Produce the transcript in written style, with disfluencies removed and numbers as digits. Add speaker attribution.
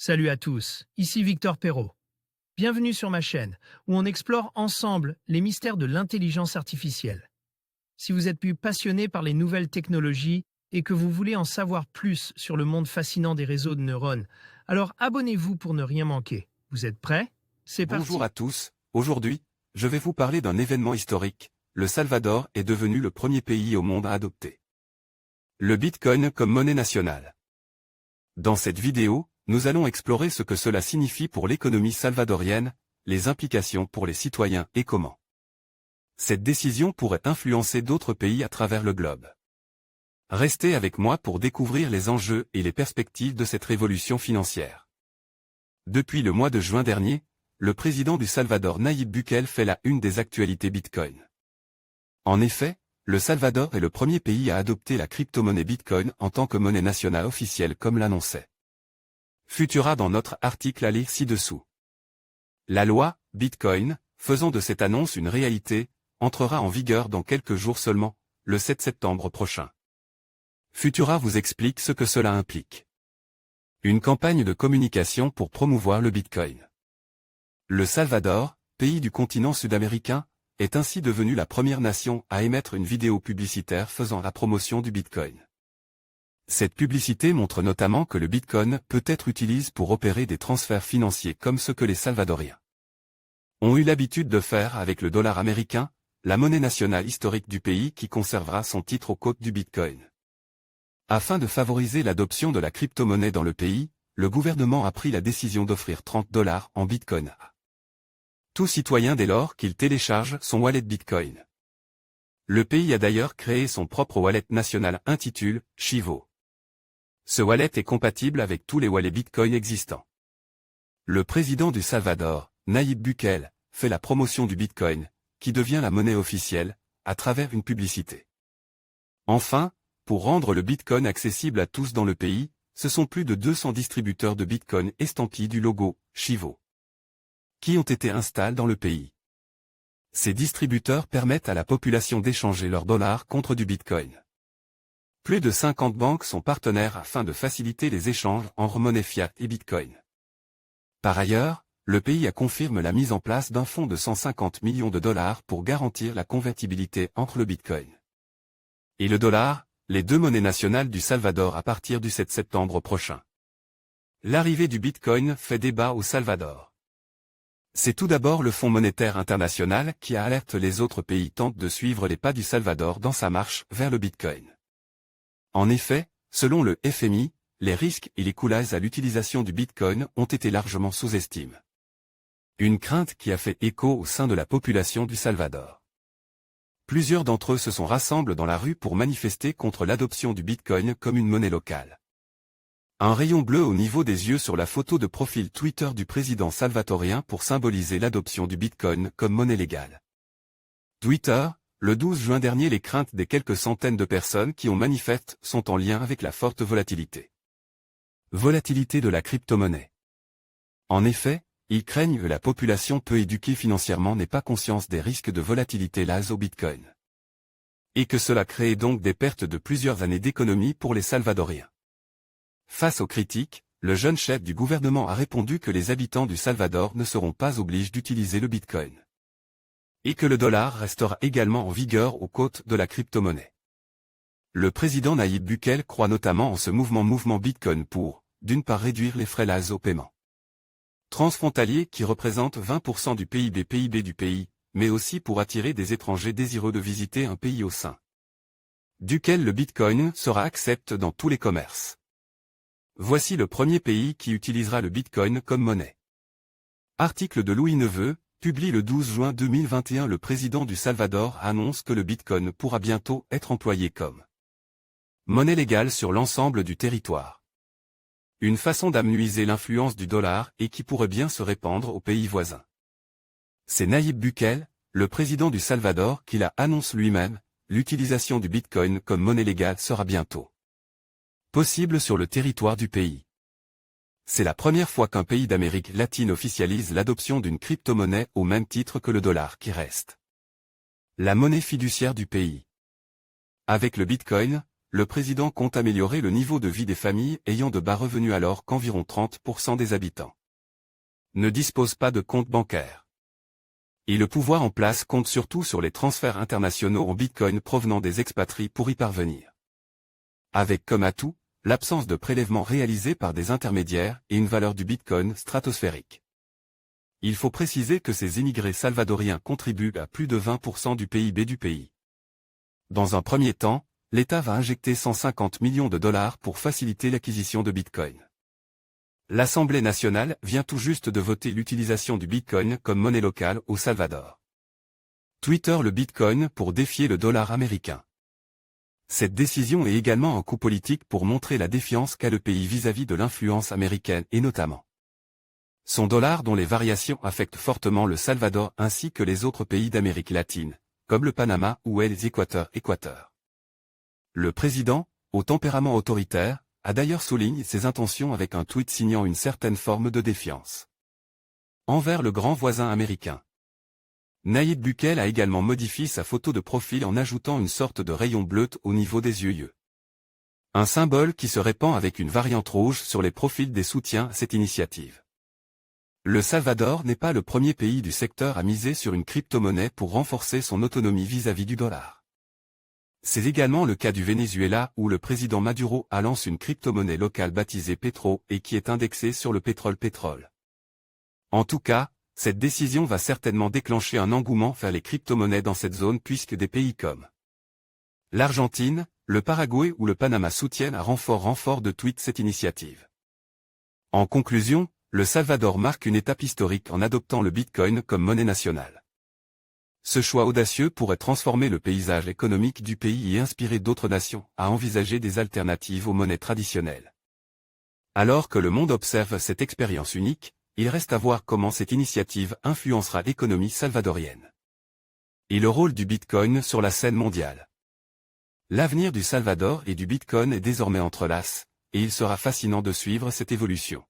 Speaker 1: Salut à tous, ici Victor Perrault. Bienvenue sur ma chaîne, où on explore ensemble les mystères de l'intelligence artificielle. Si vous êtes plus passionné par les nouvelles technologies et que vous voulez en savoir plus sur le monde fascinant des réseaux de neurones, alors abonnez-vous pour ne rien manquer. Vous êtes prêts? C'est parti.
Speaker 2: Bonjour à tous, aujourd'hui, je vais vous parler d'un événement historique. Le Salvador est devenu le premier pays au monde à adopter le Bitcoin comme monnaie nationale. Dans cette vidéo, nous allons explorer ce que cela signifie pour l'économie salvadorienne, les implications pour les citoyens et comment cette décision pourrait influencer d'autres pays à travers le globe. Restez avec moi pour découvrir les enjeux et les perspectives de cette révolution financière. Depuis le mois de juin dernier, le président du Salvador Nayib Bukele fait la une des actualités Bitcoin. En effet, le Salvador est le premier pays à adopter la crypto-monnaie Bitcoin en tant que monnaie nationale officielle comme l'annonçait Futura dans notre article à lire ci-dessous. La loi Bitcoin, faisant de cette annonce une réalité, entrera en vigueur dans quelques jours seulement, le 7 septembre prochain. Futura vous explique ce que cela implique. Une campagne de communication pour promouvoir le Bitcoin. Le Salvador, pays du continent sud-américain, est ainsi devenu la première nation à émettre une vidéo publicitaire faisant la promotion du Bitcoin. Cette publicité montre notamment que le Bitcoin peut être utilisé pour opérer des transferts financiers comme ce que les Salvadoriens ont eu l'habitude de faire avec le dollar américain, la monnaie nationale historique du pays qui conservera son titre aux côtes du Bitcoin. Afin de favoriser l'adoption de la crypto-monnaie dans le pays, le gouvernement a pris la décision d'offrir $30 en Bitcoin à tout citoyen dès lors qu'il télécharge son wallet Bitcoin. Le pays a d'ailleurs créé son propre wallet national intitulé Chivo. Ce wallet est compatible avec tous les wallets Bitcoin existants. Le président du Salvador, Nayib Bukele, fait la promotion du Bitcoin, qui devient la monnaie officielle, à travers une publicité. Enfin, pour rendre le Bitcoin accessible à tous dans le pays, ce sont plus de 200 distributeurs de Bitcoin estampillés du logo Chivo qui ont été installés dans le pays. Ces distributeurs permettent à la population d'échanger leurs dollars contre du Bitcoin. Plus de 50 banques sont partenaires afin de faciliter les échanges entre monnaie fiat et Bitcoin. Par ailleurs, le pays a confirmé la mise en place d'un fonds de 150 millions de dollars pour garantir la convertibilité entre le Bitcoin et le dollar, les deux monnaies nationales du Salvador à partir du 7 septembre prochain. L'arrivée du Bitcoin fait débat au Salvador. C'est tout d'abord le Fonds monétaire international qui alerte les autres pays tentent de suivre les pas du Salvador dans sa marche vers le Bitcoin. En effet, selon le FMI, les risques et les coûts à l'utilisation du Bitcoin ont été largement sous-estimés. Une crainte qui a fait écho au sein de la population du Salvador. Plusieurs d'entre eux se sont rassemblés dans la rue pour manifester contre l'adoption du Bitcoin comme une monnaie locale. Un rayon bleu au niveau des yeux sur la photo de profil Twitter du président salvadorien pour symboliser l'adoption du Bitcoin comme monnaie légale. Twitter, le 12 juin dernier, les craintes des quelques centaines de personnes qui ont manifesté sont en lien avec la forte volatilité. Volatilité de la crypto-monnaie. En effet, ils craignent que la population peu éduquée financièrement n'ait pas conscience des risques de volatilité liés au Bitcoin. Et que cela crée donc des pertes de plusieurs années d'économie pour les Salvadoriens. Face aux critiques, le jeune chef du gouvernement a répondu que les habitants du Salvador ne seront pas obligés d'utiliser le Bitcoin. Et que le dollar restera également en vigueur aux côtes de la crypto-monnaie. Le président Nayib Bukele croit notamment en ce mouvement Bitcoin pour, d'une part, réduire les frais liés au paiement transfrontalier qui représente 20% du PIB du pays, mais aussi pour attirer des étrangers désireux de visiter un pays au sein duquel le Bitcoin sera accepté dans tous les commerces. Voici le premier pays qui utilisera le Bitcoin comme monnaie. Article de Louis Neveu, publié le 12 juin 2021. Le président du Salvador annonce que le Bitcoin pourra bientôt être employé comme monnaie légale sur l'ensemble du territoire. Une façon d'amenuiser l'influence du dollar et qui pourrait bien se répandre aux pays voisins. C'est Nayib Bukele, le président du Salvador, qui l'a annoncé lui-même, l'utilisation du Bitcoin comme monnaie légale sera bientôt possible sur le territoire du pays. C'est la première fois qu'un pays d'Amérique latine officialise l'adoption d'une crypto-monnaie au même titre que le dollar qui reste la monnaie fiduciaire du pays. Avec le Bitcoin, le président compte améliorer le niveau de vie des familles ayant de bas revenus alors qu'environ 30% des habitants ne disposent pas de compte bancaire. Et le pouvoir en place compte surtout sur les transferts internationaux en Bitcoin provenant des expatriés pour y parvenir. Avec comme atout, l'absence de prélèvements réalisés par des intermédiaires et une valeur du Bitcoin stratosphérique. Il faut préciser que ces émigrés salvadoriens contribuent à plus de 20% du PIB du pays. Dans un premier temps, l'État va injecter 150 millions de dollars pour faciliter l'acquisition de Bitcoin. L'Assemblée nationale vient tout juste de voter l'utilisation du Bitcoin comme monnaie locale au Salvador. Twitter le Bitcoin pour défier le dollar américain. Cette décision est également un coup politique pour montrer la défiance qu'a le pays vis-à-vis de l'influence américaine et notamment son dollar dont les variations affectent fortement le Salvador ainsi que les autres pays d'Amérique latine, comme le Panama ou les Équateur. Le président, au tempérament autoritaire, a d'ailleurs souligné ses intentions avec un tweet signant une certaine forme de défiance envers le grand voisin américain. Nayib Bukele a également modifié sa photo de profil en ajoutant une sorte de rayon bleu au niveau des yeux. Un symbole qui se répand avec une variante rouge sur les profils des soutiens à cette initiative. Le Salvador n'est pas le premier pays du secteur à miser sur une crypto-monnaie pour renforcer son autonomie vis-à-vis du dollar. C'est également le cas du Venezuela où le président Maduro lance une crypto-monnaie locale baptisée Petro et qui est indexée sur le pétrole. En tout cas, cette décision va certainement déclencher un engouement vers les crypto-monnaies dans cette zone puisque des pays comme l'Argentine, le Paraguay ou le Panama soutiennent à renfort de tweets cette initiative. En conclusion, le Salvador marque une étape historique en adoptant le Bitcoin comme monnaie nationale. Ce choix audacieux pourrait transformer le paysage économique du pays et inspirer d'autres nations à envisager des alternatives aux monnaies traditionnelles. Alors que le monde observe cette expérience unique, il reste à voir comment cette initiative influencera l'économie salvadorienne. Et le rôle du Bitcoin sur la scène mondiale. L'avenir du Salvador et du Bitcoin est désormais entrelace, et il sera fascinant de suivre cette évolution.